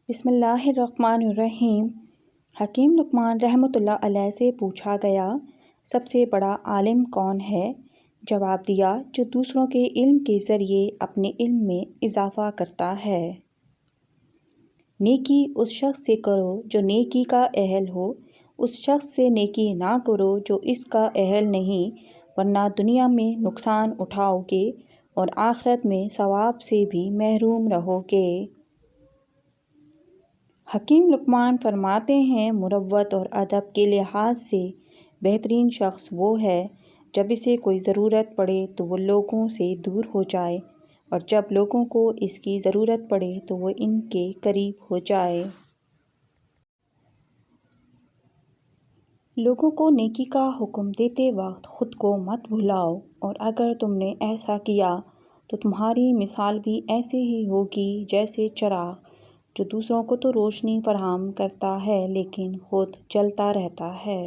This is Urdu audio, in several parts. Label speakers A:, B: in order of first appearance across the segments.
A: بسم اللہ الرحمن الرحیم۔ حکیم لقمان رحمۃ اللہ علیہ سے پوچھا گیا، سب سے بڑا عالم کون ہے؟ جواب دیا، جو دوسروں کے علم کے ذریعے اپنے علم میں اضافہ کرتا ہے۔ نیکی اس شخص سے کرو جو نیکی کا اہل ہو، اس شخص سے نیکی نہ کرو جو اس کا اہل نہیں، ورنہ دنیا میں نقصان اٹھاؤ گے اور آخرت میں ثواب سے بھی محروم رہو گے۔ حکیم لقمان فرماتے ہیں، مروت اور ادب کے لحاظ سے بہترین شخص وہ ہے جب اسے کوئی ضرورت پڑے تو وہ لوگوں سے دور ہو جائے، اور جب لوگوں کو اس کی ضرورت پڑے تو وہ ان کے قریب ہو جائے۔ لوگوں کو نیکی کا حکم دیتے وقت خود کو مت بھلاؤ، اور اگر تم نے ایسا کیا تو تمہاری مثال بھی ایسے ہی ہوگی جیسے چراغ، جو دوسروں کو تو روشنی فراہم کرتا ہے لیکن خود جلتا رہتا ہے۔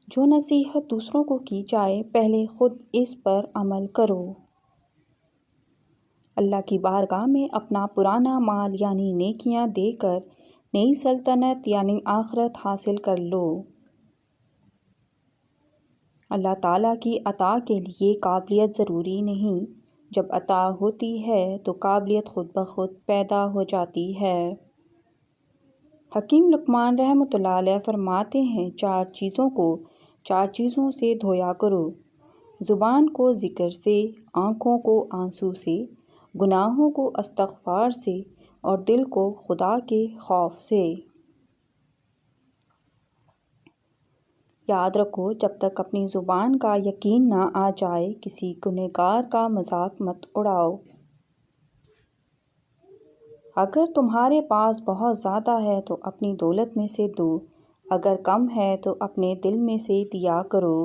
A: جو نصیحت دوسروں کو کی جائے، پہلے خود اس پر عمل کرو۔ اللہ کی بارگاہ میں اپنا پرانا مال یعنی نیکیاں دے کر نئی سلطنت یعنی آخرت حاصل کر لو۔ اللہ تعالیٰ کی عطا کے لیے قابلیت ضروری نہیں، جب عطا ہوتی ہے تو قابلیت خود بخود پیدا ہو جاتی ہے۔ حکیم لقمان رحمۃ اللہ علیہ فرماتے ہیں، چار چیزوں سے دھویا کرو: زبان کو ذکر سے، آنکھوں کو آنسو سے، گناہوں کو استغفار سے، اور دل کو خدا کے خوف سے۔ یاد رکھو، جب تک اپنی زبان کا یقین نہ آ جائے، کسی گنہگار کا مذاق مت اڑاؤ۔ اگر تمہارے پاس بہت زیادہ ہے تو اپنی دولت میں سے دو، اگر کم ہے تو اپنے دل میں سے دیا کرو۔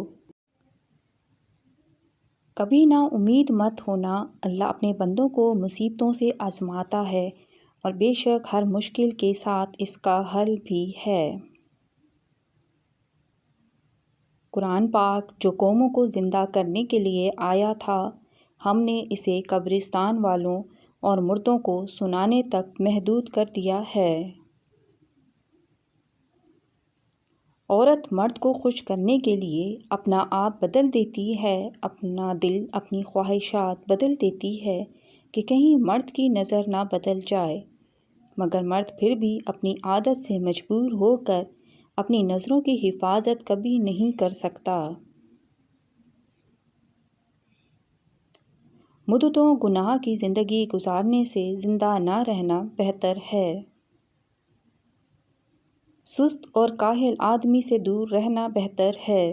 A: کبھی نا امید مت ہونا، اللہ اپنے بندوں کو مصیبتوں سے آزماتا ہے، اور بے شک ہر مشکل کے ساتھ اس کا حل بھی ہے۔ قرآن پاک جو قوموں کو زندہ کرنے کے لیے آیا تھا، ہم نے اسے قبرستان والوں اور مردوں کو سنانے تک محدود کر دیا ہے۔ عورت مرد کو خوش کرنے کے لیے اپنا آپ بدل دیتی ہے، اپنا دل، اپنی خواہشات بدل دیتی ہے کہ کہیں مرد کی نظر نہ بدل جائے، مگر مرد پھر بھی اپنی عادت سے مجبور ہو کر اپنی نظروں کی حفاظت کبھی نہیں کر سکتا۔ مدتوں گناہ کی زندگی گزارنے سے زندہ نہ رہنا بہتر ہے۔ سست اور کاہل آدمی سے دور رہنا بہتر ہے۔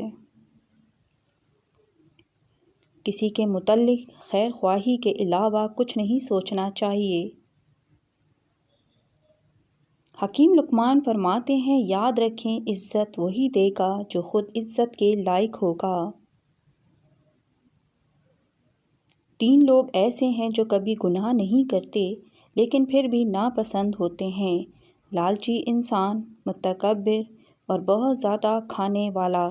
A: کسی کے متعلق خیر خواہی کے علاوہ کچھ نہیں سوچنا چاہیے۔ حکیم لقمان فرماتے ہیں، یاد رکھیں، عزت وہی دے گا جو خود عزت کے لائق ہوگا۔ 3 لوگ ایسے ہیں جو کبھی گناہ نہیں کرتے لیکن پھر بھی ناپسند ہوتے ہیں: لالچی انسان، متکبر، اور بہت زیادہ کھانے والا۔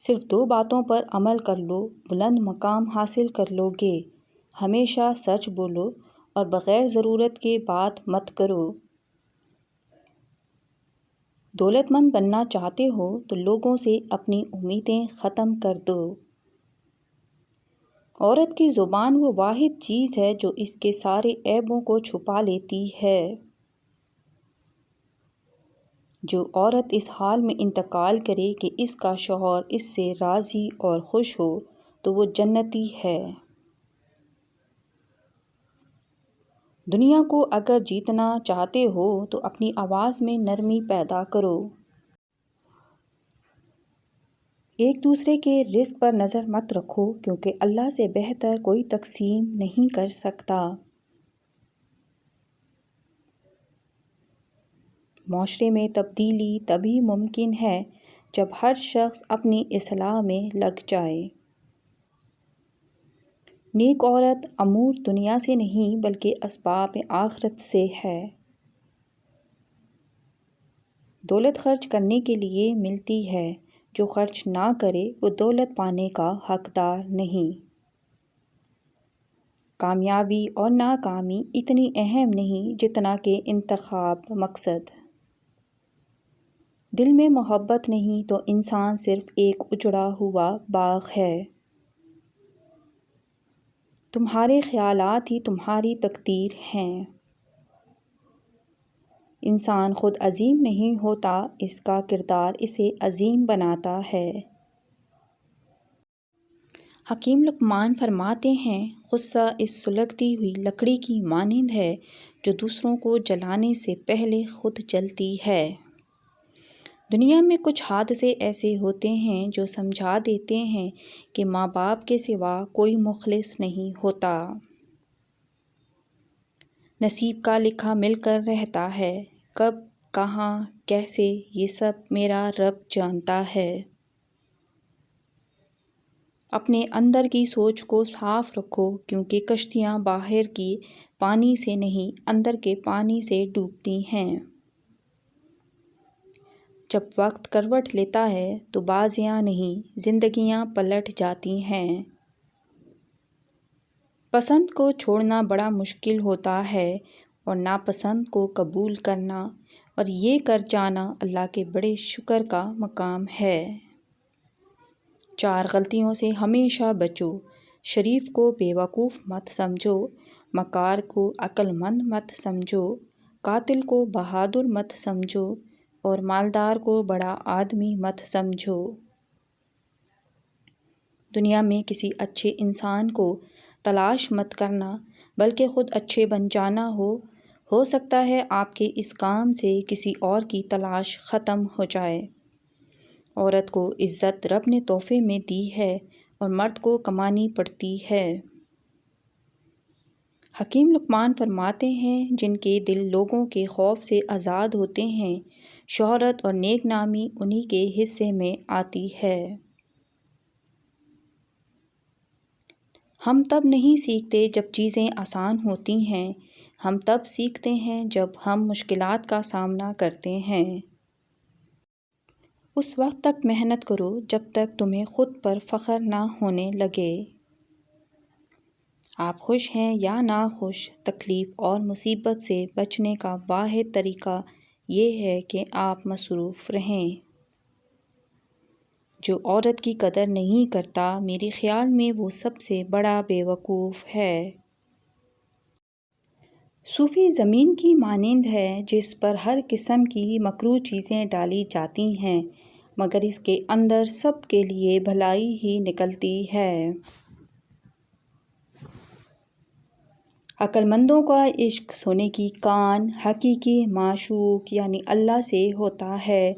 A: صرف 2 باتوں پر عمل کر لو، بلند مقام حاصل کر لو گے: ہمیشہ سچ بولو اور بغیر ضرورت کے بات مت کرو۔ دولت مند بننا چاہتے ہو تو لوگوں سے اپنی امیدیں ختم کر دو۔ عورت کی زبان وہ واحد چیز ہے جو اس کے سارے عیبوں کو چھپا لیتی ہے۔ جو عورت اس حال میں انتقال کرے کہ اس کا شوہر اس سے راضی اور خوش ہو تو وہ جنتی ہے۔ دنیا کو اگر جیتنا چاہتے ہو تو اپنی آواز میں نرمی پیدا کرو۔ ایک دوسرے کے رزق پر نظر مت رکھو، کیونکہ اللہ سے بہتر کوئی تقسیم نہیں کر سکتا۔ معاشرے میں تبدیلی تبھی ممکن ہے جب ہر شخص اپنی اصلاح میں لگ جائے۔ نیک عورت امور دنیا سے نہیں بلکہ اسباب آخرت سے ہے۔ دولت خرچ کرنے کے لیے ملتی ہے، جو خرچ نہ کرے وہ دولت پانے کا حقدار نہیں۔ کامیابی اور ناکامی اتنی اہم نہیں جتنا کہ انتخاب مقصد۔ دل میں محبت نہیں تو انسان صرف ایک اجڑا ہوا باغ ہے۔ تمہارے خیالات ہی تمہاری تقدیر ہیں۔ انسان خود عظیم نہیں ہوتا، اس کا کردار اسے عظیم بناتا ہے۔ حکیم لقمان فرماتے ہیں، غصہ اس سلگتی ہوئی لکڑی کی مانند ہے جو دوسروں کو جلانے سے پہلے خود جلتی ہے۔ دنیا میں کچھ حادثے ایسے ہوتے ہیں جو سمجھا دیتے ہیں کہ ماں باپ کے سوا کوئی مخلص نہیں ہوتا۔ نصیب کا لکھا مل کر رہتا ہے، کب، کہاں، کیسے، یہ سب میرا رب جانتا ہے۔ اپنے اندر کی سوچ کو صاف رکھو، کیونکہ کشتیاں باہر کی پانی سے نہیں اندر کے پانی سے ڈوبتی ہیں۔ جب وقت کروٹ لیتا ہے تو بازیاں نہیں زندگیاں پلٹ جاتی ہیں۔ پسند کو چھوڑنا بڑا مشکل ہوتا ہے اور ناپسند کو قبول کرنا اور یہ کر جانا اللہ کے بڑے شکر کا مقام ہے۔ 4 غلطیوں سے ہمیشہ بچو۔ شریف کو بے وقوف مت سمجھو، مکار کو عقل مند مت سمجھو، قاتل کو بہادر مت سمجھو اور مالدار کو بڑا آدمی مت سمجھو۔ دنیا میں کسی اچھے انسان کو تلاش مت کرنا، بلکہ خود اچھے بن جانا۔ ہو سکتا ہے آپ کے اس کام سے کسی اور کی تلاش ختم ہو جائے۔ عورت کو عزت رب نے تحفے میں دی ہے اور مرد کو کمانی پڑتی ہے۔ حکیم لقمان فرماتے ہیں، جن کے دل لوگوں کے خوف سے آزاد ہوتے ہیں، شہرت اور نیک نامی انہی کے حصے میں آتی ہے۔ ہم تب نہیں سیکھتے جب چیزیں آسان ہوتی ہیں، ہم تب سیکھتے ہیں جب ہم مشکلات کا سامنا کرتے ہیں۔ اس وقت تک محنت کرو جب تک تمہیں خود پر فخر نہ ہونے لگے۔ آپ خوش ہیں یا ناخوش، تکلیف اور مصیبت سے بچنے کا واحد طریقہ یہ ہے کہ آپ مصروف رہیں۔ جو عورت کی قدر نہیں کرتا، میرے خیال میں وہ سب سے بڑا بے وقوف ہے۔ صوفی زمین کی مانند ہے جس پر ہر قسم کی مکروہ چیزیں ڈالی جاتی ہیں، مگر اس کے اندر سب کے لیے بھلائی ہی نکلتی ہے۔ عقل مندوں کا عشق سونے کی کان، حقیقی معشوق یعنی اللہ سے ہوتا ہے۔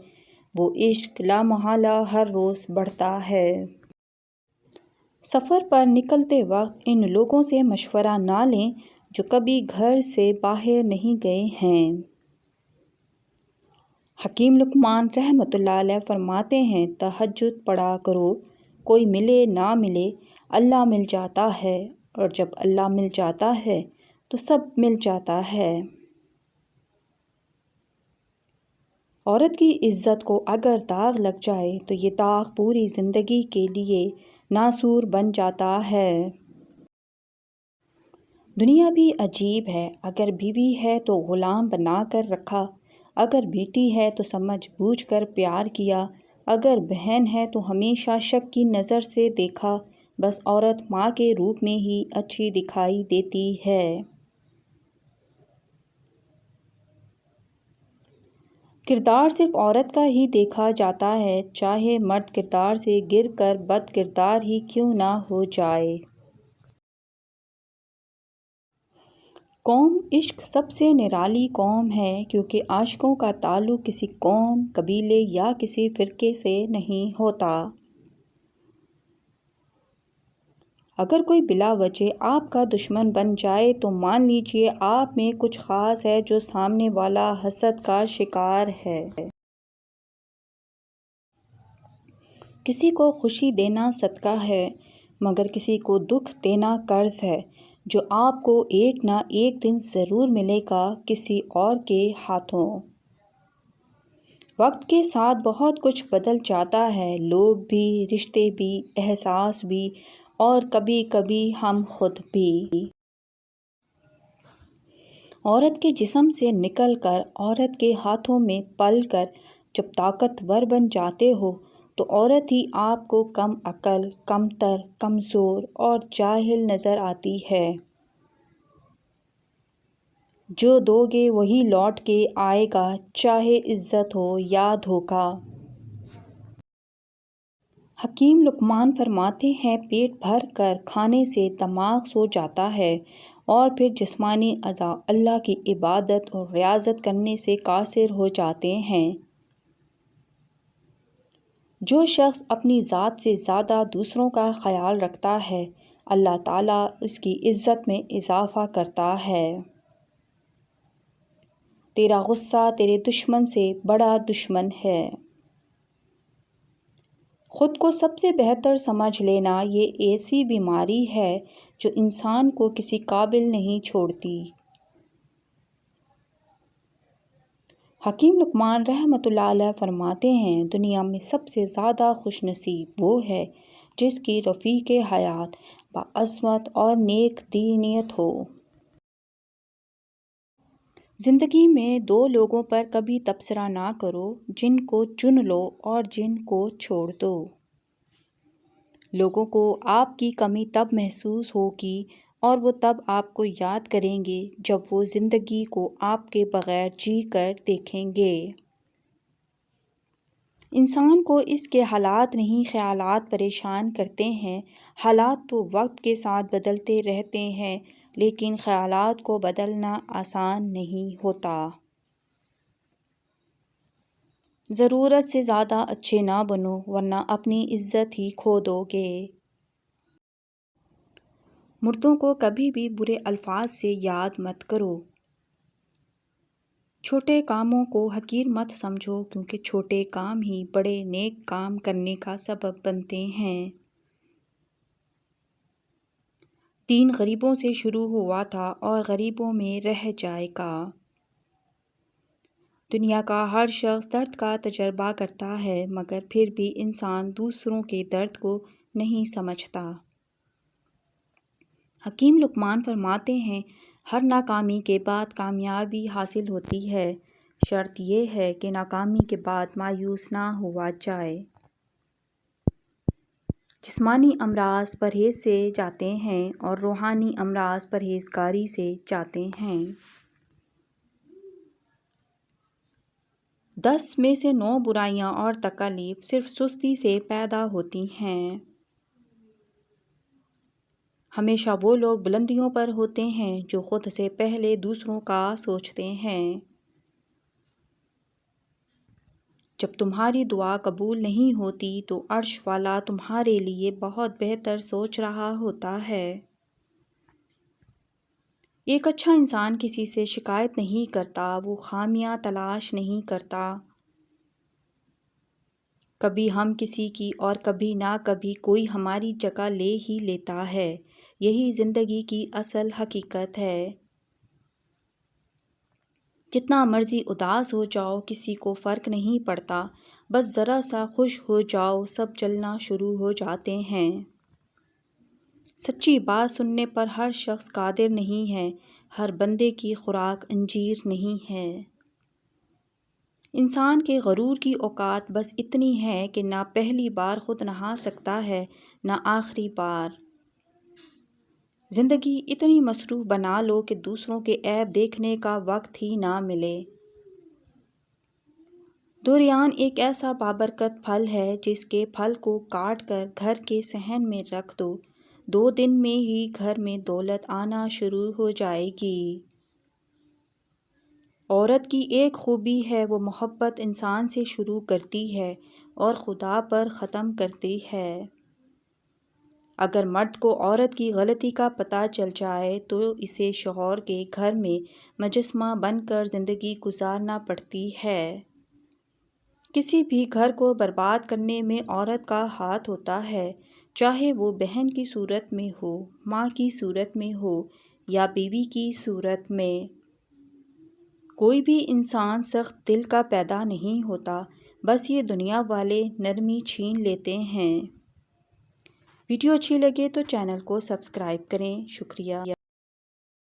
A: وہ عشق لامحالہ ہر روز بڑھتا ہے۔ سفر پر نکلتے وقت ان لوگوں سے مشورہ نہ لیں جو کبھی گھر سے باہر نہیں گئے ہیں۔ حکیم لقمان رحمۃ اللہ علیہ فرماتے ہیں، تہجد پڑھا کرو، کوئی ملے نہ ملے اللہ مل جاتا ہے، اور جب اللہ مل جاتا ہے تو سب مل جاتا ہے۔ عورت کی عزت کو اگر داغ لگ جائے تو یہ داغ پوری زندگی کے لیے ناسور بن جاتا ہے۔ دنیا بھی عجیب ہے، اگر بیوی ہے تو غلام بنا کر رکھا، اگر بیٹی ہے تو سمجھ بوجھ کر پیار کیا، اگر بہن ہے تو ہمیشہ شک کی نظر سے دیکھا، بس عورت ماں کے روپ میں ہی اچھی دکھائی دیتی ہے۔ کردار صرف عورت کا ہی دیکھا جاتا ہے، چاہے مرد کردار سے گر کر بد کردار ہی کیوں نہ ہو جائے۔ قوم عشق سب سے نرالی قوم ہے، کیونکہ عاشقوں کا تعلق کسی قوم، قبیلے یا کسی فرقے سے نہیں ہوتا۔ اگر کوئی بلا وجہ آپ کا دشمن بن جائے تو مان لیجیے آپ میں کچھ خاص ہے جو سامنے والا حسد کا شکار ہے۔ کسی کو خوشی دینا صدقہ ہے، مگر کسی کو دکھ دینا قرض ہے، جو آپ کو ایک نہ ایک دن ضرور ملے گا کسی اور کے ہاتھوں۔ وقت کے ساتھ بہت کچھ بدل جاتا ہے، لوگ بھی، رشتے بھی، احساس بھی، اور کبھی کبھی ہم خود بھی۔ عورت کے جسم سے نکل کر عورت کے ہاتھوں میں پل کر جب طاقتور بن جاتے ہو تو عورت ہی آپ کو کم عقل، کمتر، کمزور اور جاہل نظر آتی ہے۔ جو دو گے وہی لوٹ کے آئے گا، چاہے عزت ہو یا دھوکہ۔ حکیم لقمان فرماتے ہیں پیٹ بھر کر کھانے سے دماغ سو جاتا ہے اور پھر جسمانی اعضاء اللہ کی عبادت اور ریاضت کرنے سے قاصر ہو جاتے ہیں۔ جو شخص اپنی ذات سے زیادہ دوسروں کا خیال رکھتا ہے، اللہ تعالیٰ اس کی عزت میں اضافہ کرتا ہے۔ تیرا غصہ تیرے دشمن سے بڑا دشمن ہے۔ خود کو سب سے بہتر سمجھ لینا یہ ایسی بیماری ہے جو انسان کو کسی قابل نہیں چھوڑتی۔ حکیم لقمان رحمۃ اللہ علیہ فرماتے ہیں دنیا میں سب سے زیادہ خوش نصیب وہ ہے جس کی رفیق حیات باعظمت اور نیک دینیت ہو۔ زندگی میں دو لوگوں پر کبھی تبصرہ نہ کرو، جن کو چن لو اور جن کو چھوڑ دو۔ لوگوں کو آپ کی کمی تب محسوس ہوگی اور وہ تب آپ کو یاد کریں گے جب وہ زندگی کو آپ کے بغیر جی کر دیکھیں گے۔ انسان کو اس کے حالات نہیں خیالات پریشان کرتے ہیں۔ حالات تو وقت کے ساتھ بدلتے رہتے ہیں لیکن خیالات کو بدلنا آسان نہیں ہوتا۔ ضرورت سے زیادہ اچھے نہ بنو ورنہ اپنی عزت ہی کھو دو گے۔ مردوں کو کبھی بھی برے الفاظ سے یاد مت کرو۔ چھوٹے کاموں کو حقیر مت سمجھو کیونکہ چھوٹے کام ہی بڑے نیک کام کرنے کا سبب بنتے ہیں۔ دین غریبوں سے شروع ہوا تھا اور غریبوں میں رہ جائے گا۔ دنیا کا ہر شخص درد کا تجربہ کرتا ہے مگر پھر بھی انسان دوسروں کے درد کو نہیں سمجھتا۔ حکیم لقمان فرماتے ہیں ہر ناکامی کے بعد کامیابی حاصل ہوتی ہے، شرط یہ ہے کہ ناکامی کے بعد مایوس نہ ہوا جائے۔ جسمانی امراض پرہیز سے جاتے ہیں اور روحانی امراض پرہیزگاری سے جاتے ہیں۔ 10 میں سے 9 برائیاں اور تکالیف صرف سستی سے پیدا ہوتی ہیں۔ ہمیشہ وہ لوگ بلندیوں پر ہوتے ہیں جو خود سے پہلے دوسروں کا سوچتے ہیں۔ جب تمہاری دعا قبول نہیں ہوتی تو عرش والا تمہارے لیے بہت بہتر سوچ رہا ہوتا ہے۔ ایک اچھا انسان کسی سے شکایت نہیں کرتا، وہ خامیاں تلاش نہیں کرتا۔ کبھی ہم کسی کی اور کبھی نہ کبھی کوئی ہماری جگہ لے ہی لیتا ہے، یہی زندگی کی اصل حقیقت ہے۔ جتنا مرضی اداس ہو جاؤ کسی کو فرق نہیں پڑتا، بس ذرا سا خوش ہو جاؤ سب چلنا شروع ہو جاتے ہیں۔ سچی بات سننے پر ہر شخص قادر نہیں ہے، ہر بندے کی خوراک انجیر نہیں ہے۔ انسان کے غرور کی اوقات بس اتنی ہے کہ نہ پہلی بار خود نہا سکتا ہے نہ آخری بار۔ زندگی اتنی مصروف بنا لو کہ دوسروں کے عیب دیکھنے کا وقت ہی نہ ملے۔ دوریان ایک ایسا بابرکت پھل ہے جس کے پھل کو کاٹ کر گھر کے صحن میں رکھ دو، 2 دن میں ہی گھر میں دولت آنا شروع ہو جائے گی۔ عورت کی ایک خوبی ہے وہ محبت انسان سے شروع کرتی ہے اور خدا پر ختم کرتی ہے۔ اگر مرد کو عورت کی غلطی کا پتہ چل جائے تو اسے شوہر کے گھر میں مجسمہ بن کر زندگی گزارنا پڑتی ہے۔ کسی بھی گھر کو برباد کرنے میں عورت کا ہاتھ ہوتا ہے، چاہے وہ بہن کی صورت میں ہو، ماں کی صورت میں ہو یا بیوی کی صورت میں۔ کوئی بھی انسان سخت دل کا پیدا نہیں ہوتا، بس یہ دنیا والے نرمی چھین لیتے ہیں۔ ویڈیو اچھی لگے تو چینل کو سبسکرائب کریں۔ شکریہ۔